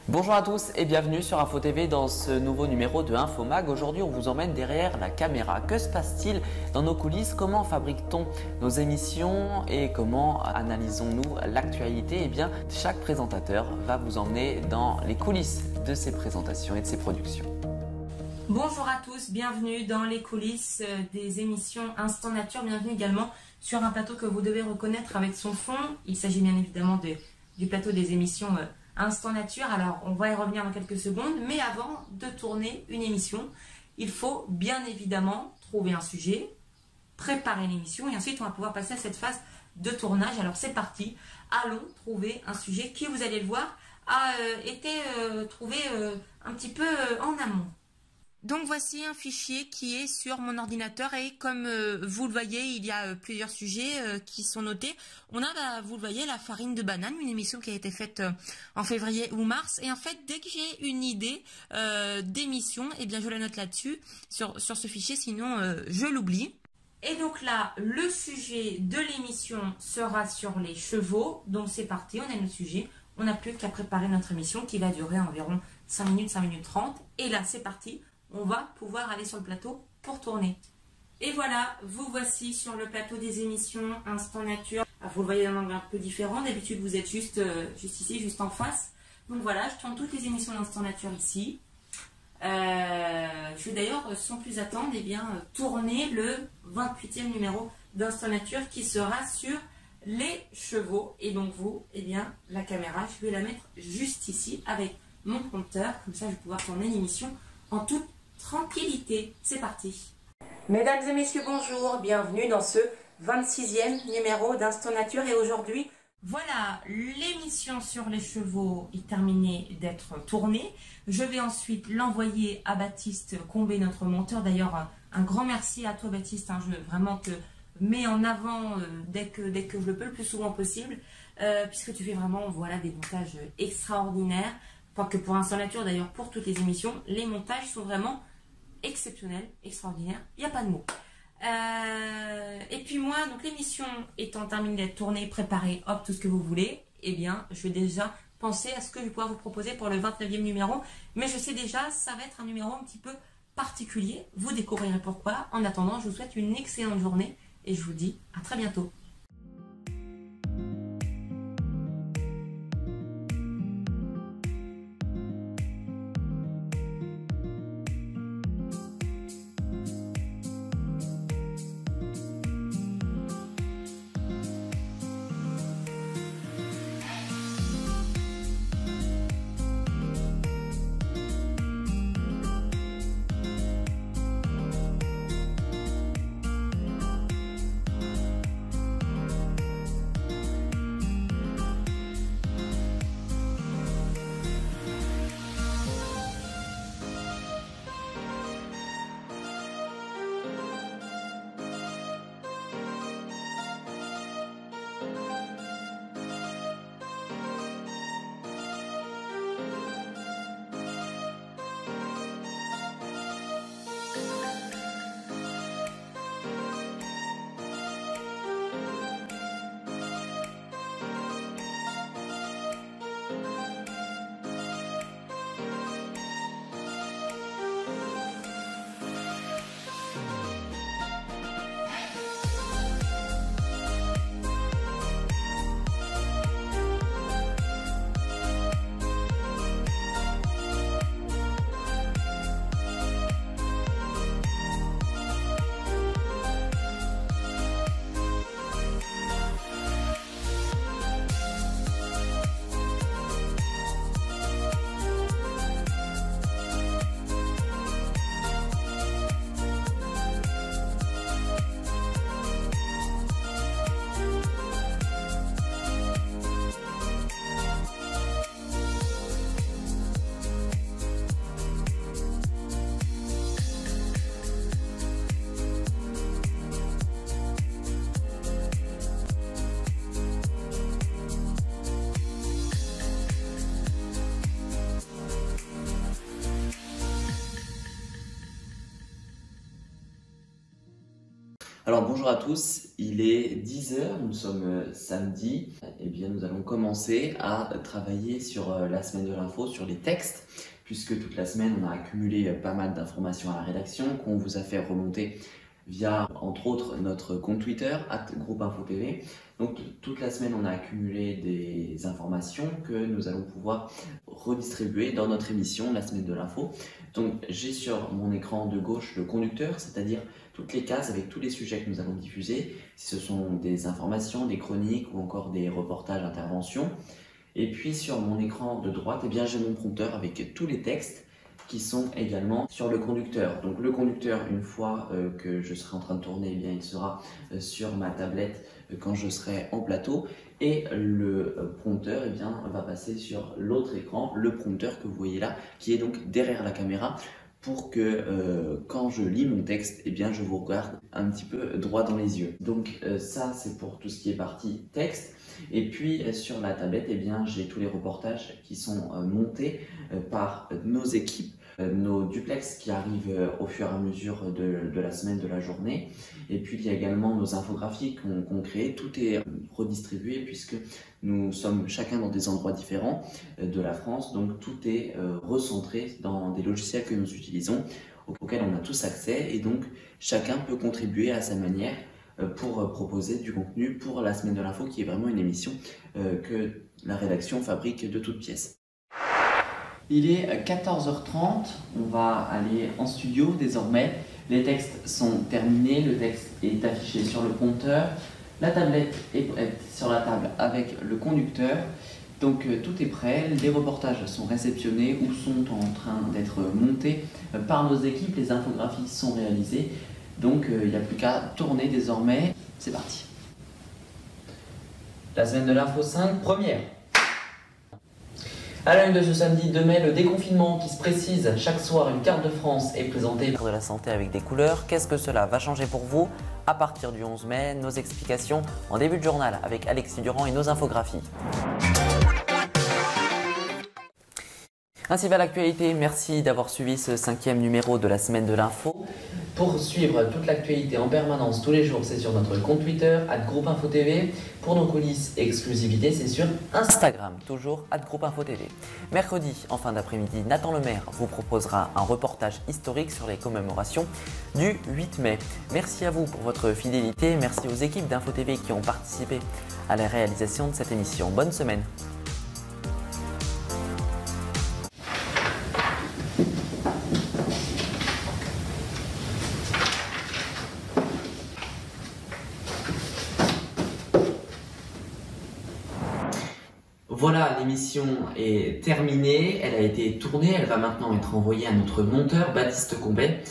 Bonjour à tous et bienvenue sur Info TV dans ce nouveau numéro de Infomag. Aujourd'hui, on vous emmène derrière la caméra. Que se passe-t-il dans nos coulisses? Comment fabrique-t-on nos émissions et comment analysons-nous l'actualité? Eh bien, chaque présentateur va vous emmener dans les coulisses de ses présentations et de ses productions. Bonjour à tous, bienvenue dans les coulisses des émissions Instant Nature. Bienvenue également sur un plateau que vous devez reconnaître avec son fond. Il s'agit bien évidemment du plateau des émissions Instant Nature. Alors, on va y revenir dans quelques secondes, mais avant de tourner une émission, il faut bien évidemment trouver un sujet, préparer l'émission et ensuite on va pouvoir passer à cette phase de tournage. Alors c'est parti, allons trouver un sujet qui, vous allez le voir, a été trouvé un petit peu en amont. Donc voici un fichier qui est sur mon ordinateur et comme vous le voyez, il y a plusieurs sujets qui sont notés. On a, vous le voyez, la farine de banane, une émission qui a été faite en février ou mars. Et en fait, dès que j'ai une idée d'émission, eh bien je la note là-dessus, sur ce fichier, sinon je l'oublie. Et donc là, le sujet de l'émission sera sur les chevaux. Donc c'est parti, on a le sujet. On n'a plus qu'à préparer notre émission qui va durer environ 5 minutes, 5 minutes 30. Et là, c'est parti. On va pouvoir aller sur le plateau pour tourner. Et voilà, vous voici sur le plateau des émissions Instant Nature. Vous le voyez d'un angle un peu différent. D'habitude, vous êtes juste ici, juste en face. Donc voilà, je tourne toutes les émissions d'Instant Nature ici. Je vais d'ailleurs, sans plus attendre, eh bien, tourner le 28e numéro d'Instant Nature qui sera sur les chevaux. Et donc vous, eh bien, la caméra, je vais la mettre juste ici avec mon compteur. Comme ça, je vais pouvoir tourner l'émission en toute tranquillité. C'est parti. Mesdames et messieurs, bonjour. Bienvenue dans ce 26e numéro d'Instant Nature. Et aujourd'hui, voilà, l'émission sur les chevaux est terminée d'être tournée. Je vais ensuite l'envoyer à Baptiste Combé, notre monteur. D'ailleurs, un grand merci à toi, Baptiste. Je vraiment te mets en avant dès que je le peux, le plus souvent possible, puisque tu fais vraiment, voilà, des montages extraordinaires. Pas que pour Instant Nature, d'ailleurs pour toutes les émissions, les montages sont vraiment exceptionnels, extraordinaires, il n'y a pas de mots. Et puis moi, donc l'émission étant terminée d'être tournée, préparée, hop, tout ce que vous voulez, eh bien, je vais déjà penser à ce que je vais pouvoir vous proposer pour le 29e numéro. Mais je sais déjà, ça va être un numéro un petit peu particulier. Vous découvrirez pourquoi. En attendant, je vous souhaite une excellente journée et je vous dis à très bientôt. Alors bonjour à tous, il est 10 heures, nous sommes samedi. Eh bien nous allons commencer à travailler sur la semaine de l'info, sur les textes, puisque toute la semaine on a accumulé pas mal d'informations à la rédaction qu'on vous a fait remonter via entre autres notre compte Twitter @groupeinfotv. Donc toute la semaine on a accumulé des informations que nous allons pouvoir redistribuer dans notre émission la semaine de l'info. Donc j'ai sur mon écran de gauche le conducteur, c'est-à-dire toutes les cases avec tous les sujets que nous allons diffuser, si ce sont des informations, des chroniques ou encore des reportages, interventions. Et puis sur mon écran de droite, eh bien, j'ai mon prompteur avec tous les textes qui sont également sur le conducteur. Donc le conducteur, une fois que je serai en train de tourner, eh bien, il sera sur ma tablette quand je serai en plateau. Et le prompteur, eh bien, va passer sur l'autre écran, le prompteur que vous voyez là, qui est donc derrière la caméra, pour que quand je lis mon texte, eh bien, je vous regarde un petit peu droit dans les yeux. Donc ça, c'est pour tout ce qui est partie texte. Et puis sur la tablette, eh bien, j'ai tous les reportages qui sont montés par nos équipes, nos duplex qui arrivent au fur et à mesure de la semaine, de la journée. Et puis il y a également nos infographies qu'on crée. Tout est redistribué puisque nous sommes chacun dans des endroits différents de la France. Donc tout est recentré dans des logiciels que nous utilisons, auxquels on a tous accès. Et donc chacun peut contribuer à sa manière pour proposer du contenu pour la semaine de l'info, qui est vraiment une émission que la rédaction fabrique de toutes pièces. Il est 14h30, on va aller en studio désormais. Les textes sont terminés, le texte est affiché sur le prompteur, la tablette est prête sur la table avec le conducteur. Donc tout est prêt, les reportages sont réceptionnés ou sont en train d'être montés par nos équipes, les infographies sont réalisées. Donc il n'y a plus qu'à tourner désormais. C'est parti. La semaine de l'info 5, première. À la une de ce samedi 2 mai, le déconfinement qui se précise. Chaque soir, une carte de France est présentée pour de la santé avec des couleurs. Qu'est-ce que cela va changer pour vous? À partir du 11 mai, nos explications en début de journal avec Alexis Durand et nos infographies. Ainsi va l'actualité. Merci d'avoir suivi ce 5e numéro de la semaine de l'info. Pour suivre toute l'actualité en permanence tous les jours, c'est sur notre compte Twitter @groupeinfotv. Pour nos coulisses et exclusivités, c'est sur Instagram, toujours @groupeinfotv. Mercredi, en fin d'après-midi, Nathan Lemaire vous proposera un reportage historique sur les commémorations du 8 mai. Merci à vous pour votre fidélité. Merci aux équipes d'InfoTV qui ont participé à la réalisation de cette émission. Bonne semaine. Voilà, l'émission est terminée, elle a été tournée, elle va maintenant être envoyée à notre monteur Baptiste Combet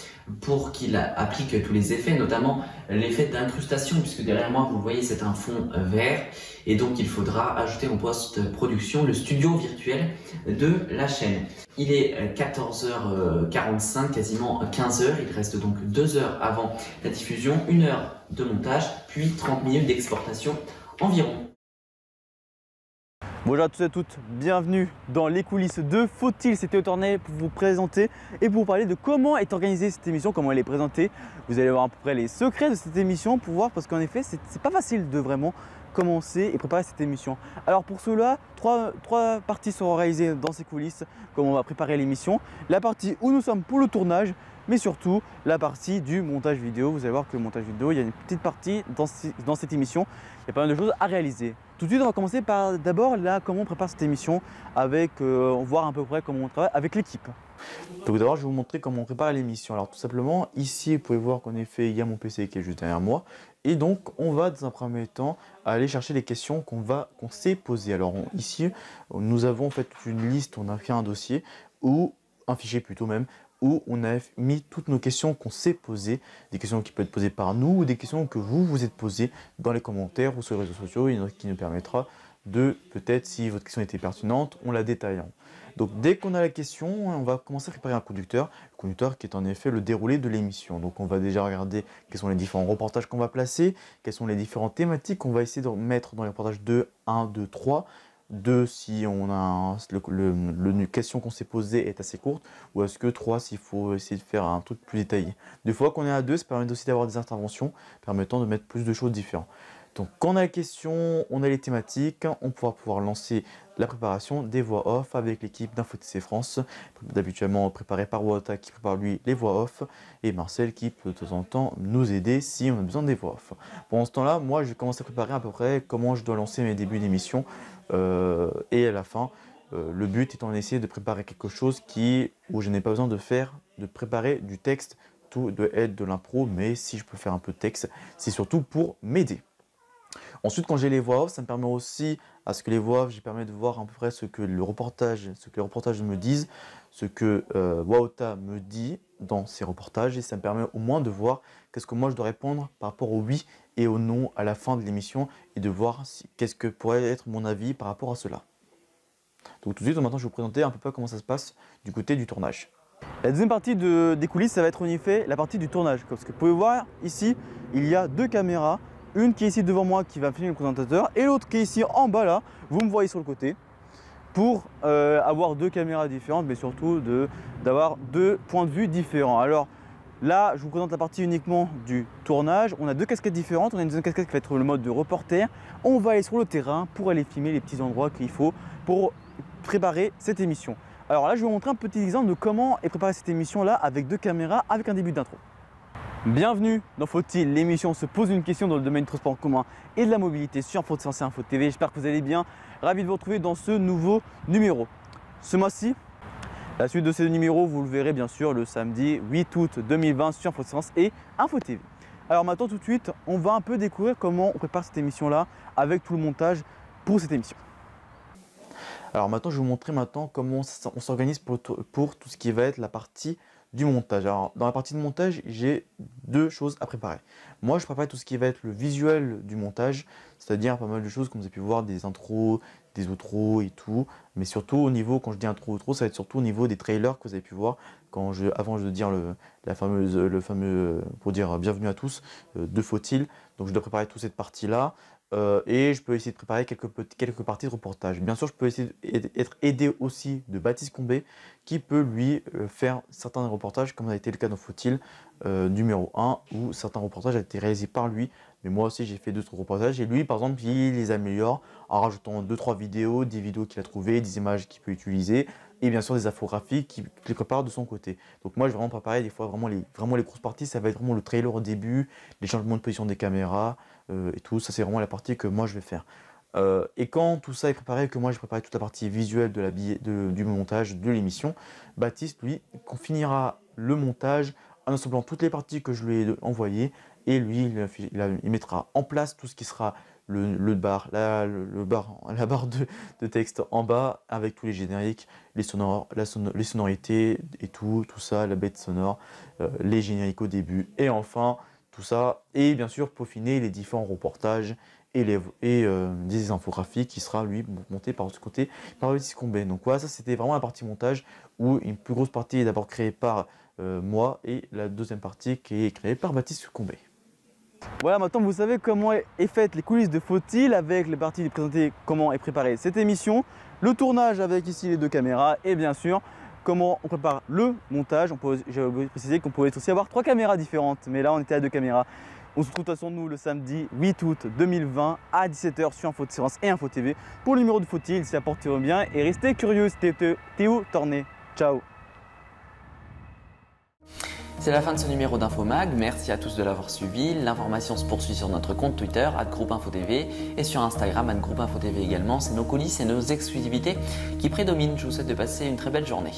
pour qu'il applique tous les effets, notamment l'effet d'incrustation, puisque derrière moi, vous le voyez, c'est un fond vert, et donc il faudra ajouter en post-production le studio virtuel de la chaîne. Il est 14h45, quasiment 15h, il reste donc 2 heures avant la diffusion, 1 heure de montage, puis 30 minutes d'exportation environ. Bonjour à tous et à toutes, bienvenue dans les coulisses de Faut-il. C'était Théo pour vous présenter et pour vous parler de comment est organisée cette émission, comment elle est présentée. Vous allez voir à peu près les secrets de cette émission pour voir, parce qu'en effet c'est pas facile de vraiment commencer et préparer cette émission. Alors pour cela, trois parties seront réalisées dans ces coulisses, comment on va préparer l'émission. La partie où nous sommes pour le tournage, mais surtout la partie du montage vidéo. Vous allez voir que le montage vidéo, il y a une petite partie dans cette émission. Il y a pas mal de choses à réaliser. Tout de suite, on va commencer par d'abord comment on prépare cette émission, avec voir à peu près comment on travaille avec l'équipe. Donc d'abord, je vais vous montrer comment on prépare l'émission. Alors tout simplement, ici, vous pouvez voir qu'en effet, il y a mon PC qui est juste derrière moi. Et donc, on va dans un premier temps aller chercher les questions qu'on s'est posées. Alors ici, nous avons en fait une liste, on a créé un dossier, ou un fichier plutôt même, où on a mis toutes nos questions qu'on s'est posées, des questions qui peuvent être posées par nous ou des questions que vous êtes posées dans les commentaires ou sur les réseaux sociaux, qui nous permettra de, peut-être si votre question était pertinente, on la détaille. Donc dès qu'on a la question, on va commencer à préparer un conducteur, le conducteur qui est en effet le déroulé de l'émission. Donc on va déjà regarder quels sont les différents reportages qu'on va placer, quelles sont les différentes thématiques qu'on va essayer de mettre dans les reportages 2, 1, 2, 3, 2 si on a le question qu'on s'est posée est assez courte, ou est-ce que 3 s'il faut essayer de faire un truc plus détaillé. Des fois qu'on est à 2, ça permet aussi d'avoir des interventions permettant de mettre plus de choses différentes. Donc quand on a les questions, on a les thématiques, on pourra pouvoir lancer la préparation des voix off avec l'équipe d'InfoTC France, d'habituellement préparée par Wota qui prépare lui les voix off, et Marcel qui peut de temps en temps nous aider si on a besoin des voix off. Pendant ce temps-là, moi je vais commencer à préparer à peu près comment je dois lancer mes débuts d'émission, et à la fin, le but étant d'essayer de préparer quelque chose où je n'ai pas besoin de préparer du texte, de être de l'impro, mais si je peux faire un peu de texte, c'est surtout pour m'aider. Ensuite, quand j'ai les voix off, ça me permet aussi à ce que les voix off, permet de voir à peu près ce que les reportages me disent, ce que Wota me dit dans ses reportages, et ça me permet au moins de voir qu'est-ce que moi je dois répondre par rapport au oui et au non à la fin de l'émission, et de voir qu'est-ce que pourrait être mon avis par rapport à cela. Donc tout de suite, maintenant je vais vous présenter un peu comment ça se passe du côté du tournage. La deuxième partie des coulisses, ça va être en effet la partie du tournage. Parce que vous pouvez voir ici, il y a 2 caméras. Une qui est ici devant moi qui va filmer le présentateur et l'autre qui est ici en bas là, vous me voyez sur le côté, pour avoir 2 caméras différentes, mais surtout d'avoir 2 points de vue différents. Alors là, je vous présente la partie uniquement du tournage. On a 2 casquettes différentes. On a une deuxième casquette qui va être le mode de reporter. On va aller sur le terrain pour aller filmer les petits endroits qu'il faut pour préparer cette émission. Alors là, je vais vous montrer un petit exemple de comment est préparée cette émission là avec 2 caméras, avec un début d'intro. Bienvenue dans Faut-il, l'émission se pose une question dans le domaine du transport en commun et de la mobilité sur InfoTC et InfoTV. J'espère que vous allez bien, ravi de vous retrouver dans ce nouveau numéro. Ce mois-ci, la suite de ces numéros, vous le verrez bien sûr le samedi 8 août 2020 sur InfoTC et InfoTV. Alors maintenant tout de suite, on va un peu découvrir comment on prépare cette émission-là avec tout le montage pour cette émission. Alors maintenant, je vais vous montrer comment on s'organise pour tout ce qui va être la partie du montage. Alors dans la partie de montage, j'ai 2 choses à préparer. Moi, je prépare tout ce qui va être le visuel du montage, c'est-à-dire pas mal de choses comme vous avez pu voir, des intros, des outros et tout. Mais surtout au niveau, quand je dis intro, outro, ça va être surtout au niveau des trailers que vous avez pu voir avant de dire le fameux pour dire bienvenue à tous de Faut-il. Donc je dois préparer toute cette partie-là. Et je peux essayer de préparer quelques parties de reportage. Bien sûr, je peux essayer d'être aidé aussi de Baptiste Combet, qui peut lui faire certains reportages, comme ça a été le cas dans Faut-il numéro 1, où certains reportages ont été réalisés par lui. Mais moi aussi, j'ai fait d'autres reportages. Et lui, par exemple, il les améliore en rajoutant 2-3 vidéos, des vidéos qu'il a trouvées, des images qu'il peut utiliser, et bien sûr des infographies qu'il prépare de son côté. Donc moi, je vais vraiment préparer des fois vraiment les grosses parties. Ça va être vraiment le trailer au début, les changements de position des caméras, et tout. Ça, c'est vraiment la partie que moi, je vais faire. Et quand tout ça est préparé, que moi, j'ai préparé toute la partie visuelle du montage de l'émission, Baptiste, lui, finira le montage en assemblant toutes les parties que je lui ai envoyées, et lui, il mettra en place tout ce qui sera la barre de texte en bas avec tous les génériques, les sonorités et tout ça, la bête sonore, les génériques au début, et enfin tout ça, et bien sûr peaufiner les différents reportages et des infographies qui sera lui monté par ce côté par Baptiste Combet. Donc voilà, ça c'était vraiment la partie montage où une plus grosse partie est d'abord créée par moi, et la deuxième partie qui est créée par Baptiste Combet. Voilà, maintenant vous savez comment est faite les coulisses de Faut-il, avec les parties de présenter comment est préparée cette émission, le tournage avec ici les 2 caméras, et bien sûr comment on prépare le montage. J'ai oublié de préciser qu'on pouvait aussi avoir 3 caméras différentes, mais là on était à 2 caméras. On se retrouve de toute façon nous le samedi 8 août 2020 à 17 h sur InfoTC et InfoTV pour le numéro de Faut-il. Si apportez bien et restez curieux. C'était Théo Torné. Ciao. C'est la fin de ce numéro d'Infomag, merci à tous de l'avoir suivi. L'information se poursuit sur notre compte Twitter @groupeinfotv et sur Instagram @groupeinfotv également. C'est nos coulisses et nos exclusivités qui prédominent. Je vous souhaite de passer une très belle journée.